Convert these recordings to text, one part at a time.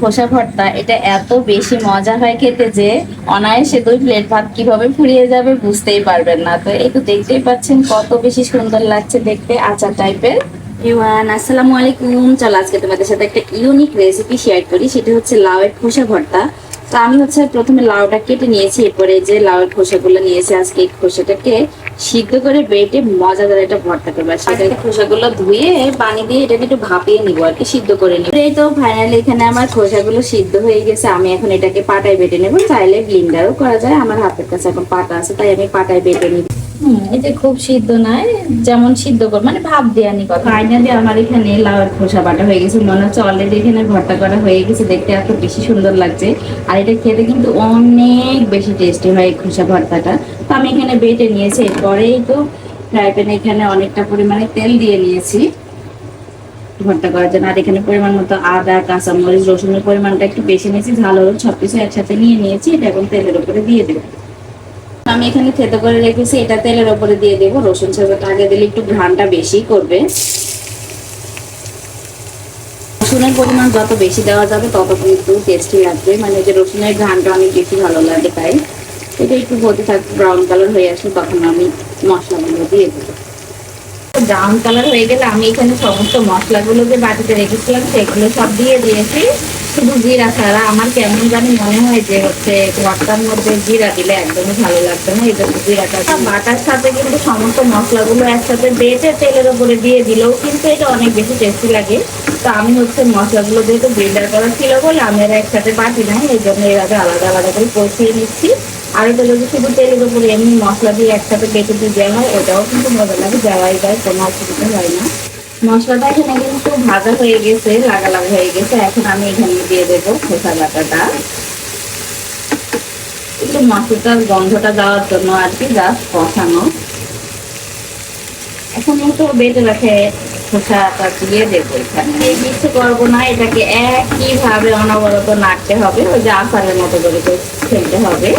খোসা ভর্তা, এটা এত বেশি মজা হয় খেতে যে অনায়াসে 2 প্লেট ভাত কিভাবে ফুরিয়ে যাবে বুঝতেই পারবেন না। তো এই তো দেখতেই পাচ্ছেন কত বেশি সুন্দর লাগছে দেখতে, আচার টাইপের। এওয়ান আসসালামু আলাইকুম। চলো আজকে তোমাদের সাথে একটা ইউনিক রেসিপি শেয়ার করি, সেটা হচ্ছে লাউয়ের খোসা ভর্তা। তো আমি হচ্ছে প্রথমে লাউটা কেটে নিয়েছি, এরপরে যে লাউয়ের খোসাগুলো নিয়েছি, আজকে এই খোসাটাকে সিদ্ধ করে বেটে মজাদার একটা ভর্তা করবো। সেটা খোসাগুলো ধুয়ে পানি দিয়ে এটাকে একটু ভাপিয়ে নিবো আর কি, সিদ্ধ করে নিবো। এই তো ফাইনালি এখানে আমার খোসাগুলো সিদ্ধ হয়ে গেছে। আমি এখন এটাকে পাটায় বেটে নেবো, চাইলে ব্লিন্ডারও করা যায়। আমার হাতের কাছে এখন পাটা আছে, তাই আমি পাটায় বেটে নিবো। এটা খুব সিদ্ধ নয়, যেমন সিদ্ধ কর মানে ভাপ দিয়ে আনি কথা। ফাইনালি আমার এখানে লাউয়ের খোসা বাটা হয়ে গেছে, মনে হচ্ছে অলরেডি এখানে ভর্তা করা হয়ে গেছে। দেখতে এত বেশি সুন্দর লাগছে, আর এটা খেতে কিন্তু অনেক বেশি টেস্টি হয় এই খোসা ভর্তাটা। তো আমি এখানে বেটে নিয়েছি, এরপরেই তো ফ্রাই প্যানে এখানে অনেকটা পরিমাণে তেল দিয়ে নিয়েছি ভর্তা করার জন্য। আর এখানে পরিমাণ মতো আদা, কাঁচামরিচ, রসুনের পরিমাণটা একটু বেশি নিয়েছি, ঝাল হলুদ সবকিছু একসাথে নিয়ে নিয়েছি। এটা এখন তেলের উপরে দিয়ে দেবো। আমি এখানে থেতো করে রেখেছি, এটা তেলের উপরে দিয়ে দেবো। রসুন ছাড়াটা আগে দিলে একটু ঘ্রাণটা বেশি করবে। রসুনের পরিমাণ যত বেশি দেওয়া যাবে তত কিন্তু টেস্টি লাগবে, মানে যে রসুনের ঘ্রাণটা অনেক বেশি ভালো লাগে। তাই এটা একটু হতে থাকবে, ব্রাউন কালার হয়ে আসলে তখন আমি মশলাগুলো দিয়ে দেবো। ব্রাউন কালার হয়ে গেলে আমি এখানে সমস্ত মশলাগুলো যে বাটিতে রেখেছিলাম সেগুলো সব দিয়ে দিয়েছি, শুধু জিরা ছাড়া। আমার কেমন জানি মনে হয় যে হচ্ছে ভর্তার মধ্যে জিরা দিলে একদমই ভালো লাগবে না, এই জন্য জিরাটা বাটার সাথে কিন্তু সমস্ত মশলাগুলো একসাথে বেটে তেলের উপরে দিয়ে দিলেও কিন্তু এটা অনেক বেশি টেস্টি লাগে। তো আমি হচ্ছে মশলাগুলো যেহেতু ব্লেন্ডার করা ছিল বলে আমি এরা একসাথে বাটি নাই, এই জন্য এভাবে আলাদা আলাদা করে কষিয়ে নিচ্ছি। আর এটা যদি শুধু তেলের উপরে এমনি মশলা দিয়ে একসাথে বেটে দিয়ে দেওয়া হয় ওটাও কিন্তু মজা লাগে, দেওয়াই যায়, কোনো অসুবিধা হয় না। মশলাটা এখানে কিন্তু ভাজা হয়ে গেছে, লাগা হয়ে গেছে। এখন আমি এখানে দিয়ে দেবো খোসা বাটাটা, একটু মশলাটার গন্ধটা যাওয়ার জন্য আর কি, জাস্ট কষানো। এখন একটু বেটে রাখে খোসাটা দিয়ে দেবো এখানে। কিছু করবো না, এটাকে একইভাবে অনবরত নাড়তে হবে, ওই যে আচারের মতো করে ফেলতে হবে।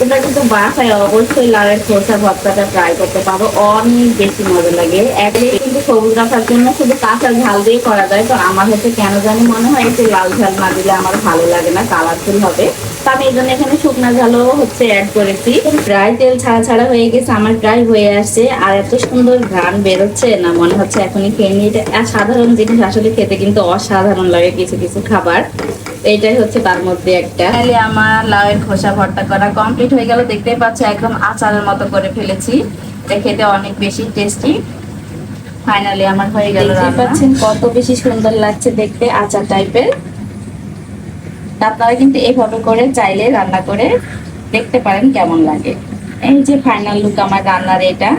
তোমরা কিন্তু বাসায় অবশ্যই লাউয়ের খোসা ভর্তাটা ট্রাই করতে পারো, অনেক বেশি মজা লাগে। একদিকে কিন্তু সবুজ রাখার জন্য শুধু কাঁচা ঝাল দিয়ে করা যায়, তো আমার হচ্ছে কেন জানি মনে হয় একটু লাল ঝাল না দিলে আমার ভালো লাগে না, কালারফুল হবে। তো আমি এই জন্য এখানে শুকনা ঝালও হচ্ছে অ্যাড করেছি। প্রায় তেল ছাড়া ছাড়া হয়ে গেছে, আমার প্রায় হয়ে আসছে। আর এত সুন্দর ঘ্রাণ বেরোচ্ছে না, মনে হচ্ছে এখনই খেয়ে নিই। এটা সাধারণ জিনিস, আসলে খেতে কিন্তু অসাধারণ লাগে কিছু কিছু খাবার। এইটাই হচ্ছে তার মধ্যে একটা। তাহলে আমার লাউয়ের খোসা ভর্তা করা কমপ্লিট হয়ে গেল। দেখতেই পাচ্ছ একদম আচারের মতো করে ফেলেছি, এটা খেতে অনেক বেশি টেস্টি। ফাইনালি আমার হয়ে গেল। দেখতেই পাচ্ছেন কত বেশি সুন্দর লাগছে দেখতে, আচার টাইপের। আপনারা কিন্তু এইভাবে করে চাইলে রান্না করে দেখতে পারেন কেমন লাগে। এই যে ফাইনাল লুক আমার রান্নার এটা।